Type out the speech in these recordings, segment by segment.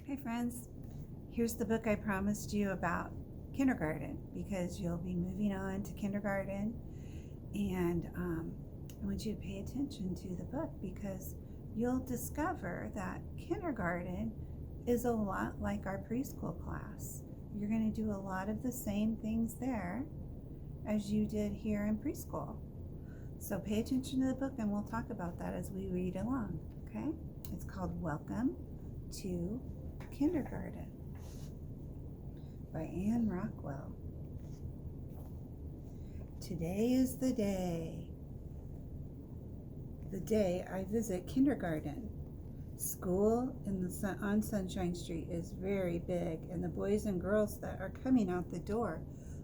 Hi friends, here's the book I promised you about kindergarten, because you'll be moving on to kindergarten, and I want you to pay attention to the book because you'll discover that kindergarten is a lot like our preschool class. You're going to do a lot of the same things there as you did here in preschool. So pay attention to the book and we'll talk about that as we read along, okay? It's called Welcome to Kindergarten by Anne Rockwell. Today is the day I visit kindergarten. School on Sunshine Street is very big, and the boys and girls that are coming out the door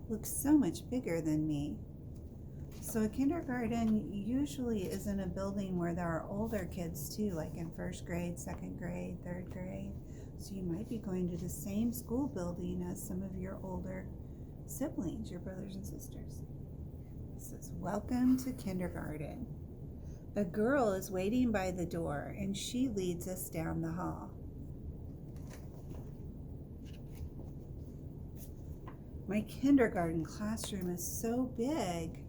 look so much bigger than me. So a kindergarten usually is in a building where there are older kids too, like in first grade, second grade, third grade. So you might be going to the same school building as some of your older siblings, your brothers and sisters. It says, "Welcome to kindergarten." A girl is waiting by the door and she leads us down the hall. My kindergarten classroom is so big.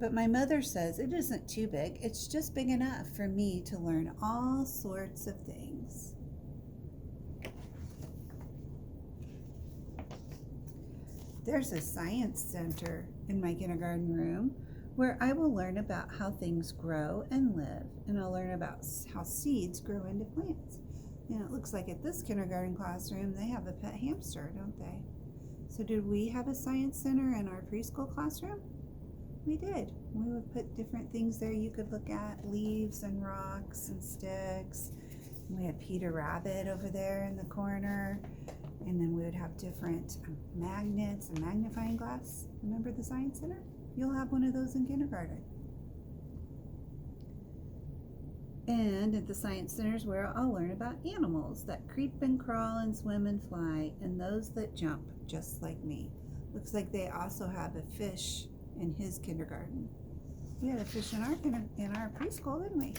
But my mother says it isn't too big. It's just big enough for me to learn all sorts of things. There's a science center in my kindergarten room where I will learn about how things grow and live, and I'll learn about how seeds grow into plants. And it looks like at this kindergarten classroom they have a pet hamster, don't they? So did we have a science center in our preschool classroom? We did. We would put different things there you could look at, leaves and rocks and sticks. And we had Peter Rabbit over there in the corner. And then we would have different magnets and magnifying glass. Remember the Science Center? You'll have one of those in kindergarten. And at the Science Center is where I'll learn about animals that creep and crawl and swim and fly, and those that jump just like me. Looks like they also have a fish in his kindergarten. We had a fish in our preschool, didn't we?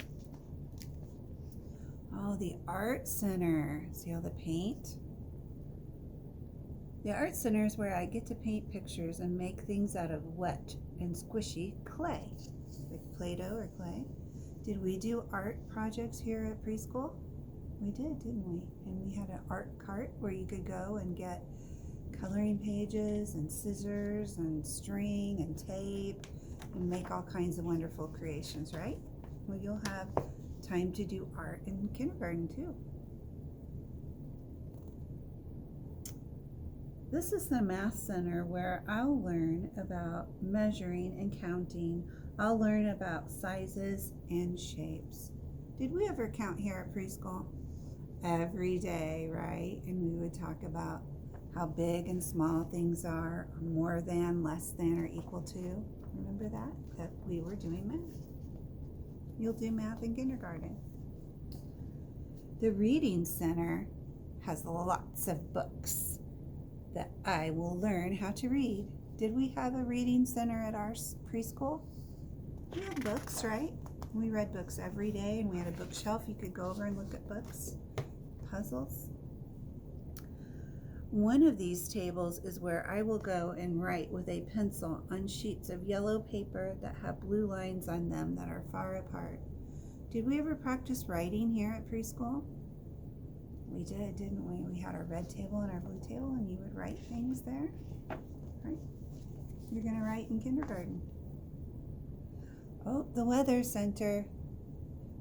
Oh, the art center. See all the paint? The art center is where I get to paint pictures and make things out of wet and squishy clay, like Play-Doh or clay. Did we do art projects here at preschool? We did, didn't we? And we had an art cart where you could go and get coloring pages and scissors and string and tape and make all kinds of wonderful creations, right? Well, you'll have time to do art in kindergarten too. This is the math center where I'll learn about measuring and counting. I'll learn about sizes and shapes. Did we ever count here at preschool? Every day, right? And we would talk about how big and small things are, or more than, less than, or equal to. Remember that? That we were doing math. You'll do math in kindergarten. The Reading Center has lots of books that I will learn how to read. Did we have a reading center at our preschool? We had books, right? We read books every day, and we had a bookshelf. You could go over and look at books, puzzles. One of these tables is where I will go and write with a pencil on sheets of yellow paper that have blue lines on them that are far apart. Did we ever practice writing here at preschool? We did, didn't we? We had our red table and our blue table, and you would write things there, right? You're going to write in kindergarten. Oh, the Weather Center.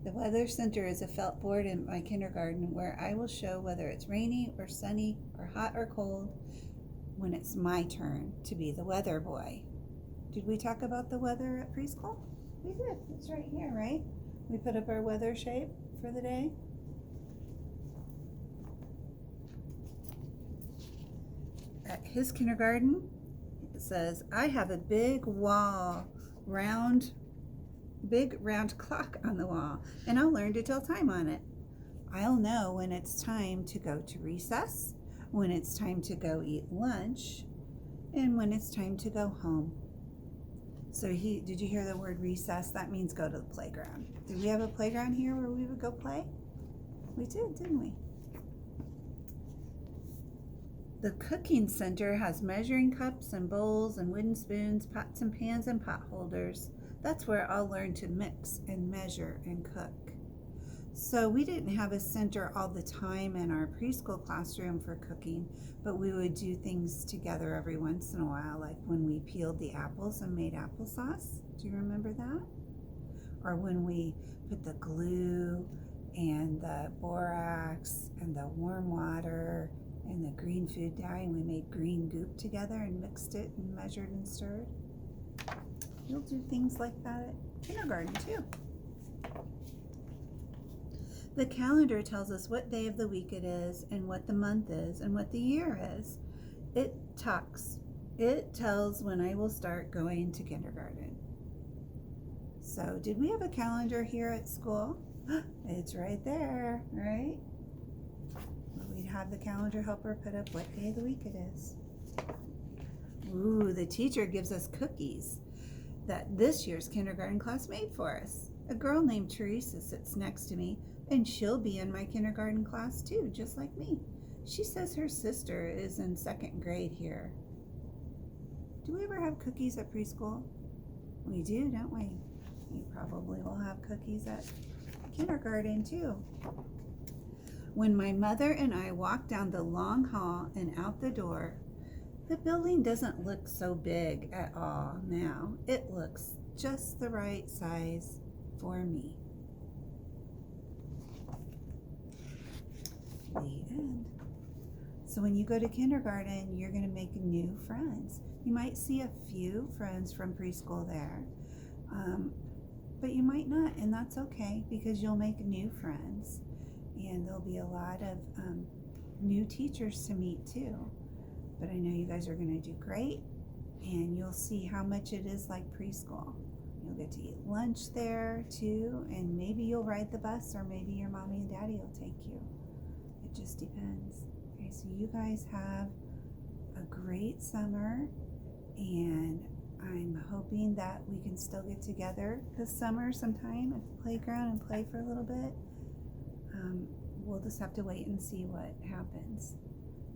The Weather Center is a felt board in my kindergarten where I will show whether it's rainy or sunny or hot or cold when it's my turn to be the weather boy. Did we talk about the weather at preschool? We did. It's right here, right? We put up our weather shape for the day. At his kindergarten, it says, I have a big round clock on the wall, and I'll learn to tell time on it. I'll know when it's time to go to recess, when it's time to go eat lunch, and when it's time to go home. So did you hear the word recess? That means go to the playground. Did we have a playground here where we would go play? We did, didn't we? The cooking center has measuring cups and bowls and wooden spoons, pots and pans and pot holders. That's where I'll learn to mix and measure and cook. So we didn't have a center all the time in our preschool classroom for cooking, but we would do things together every once in a while, like when we peeled the apples and made applesauce. Do you remember that? Or when we put the glue and the borax and the warm water and the green food dye and we made green goop together and mixed it and measured and stirred. You'll do things like that at kindergarten too. The calendar tells us what day of the week it is and what the month is and what the year is. It talks. It tells when I will start going to kindergarten. So did we have a calendar here at school? It's right there, right? We'd have the calendar helper put up what day of the week it is. Ooh, the teacher gives us cookies that this year's kindergarten class made for us. A girl named Teresa sits next to me, and she'll be in my kindergarten class too, just like me. She says her sister is in 2nd grade here. Do we ever have cookies at preschool? We do, don't we? We probably will have cookies at kindergarten too. When my mother and I walk down the long hall and out the door, the building doesn't look so big at all now. It looks just the right size for me. The end. So when you go to kindergarten, you're going to make new friends. You might see a few friends from preschool there, but you might not, and that's okay because you'll make new friends. And there'll be a lot of new teachers to meet too. But I know you guys are going to do great, and you'll see how much it is like preschool. You'll get to eat lunch there too, and maybe you'll ride the bus, or maybe your mommy and daddy will take you. It just depends. Okay, so you guys have a great summer, and I'm hoping that we can still get together this summer sometime at the playground and play for a little bit. We'll just have to wait and see what happens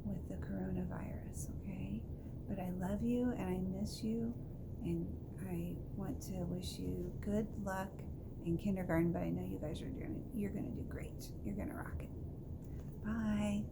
with the coronavirus, okay? But I love you and I miss you, and I want to wish you good luck in kindergarten, but I know you guys you're gonna do great. You're gonna rock it. Bye.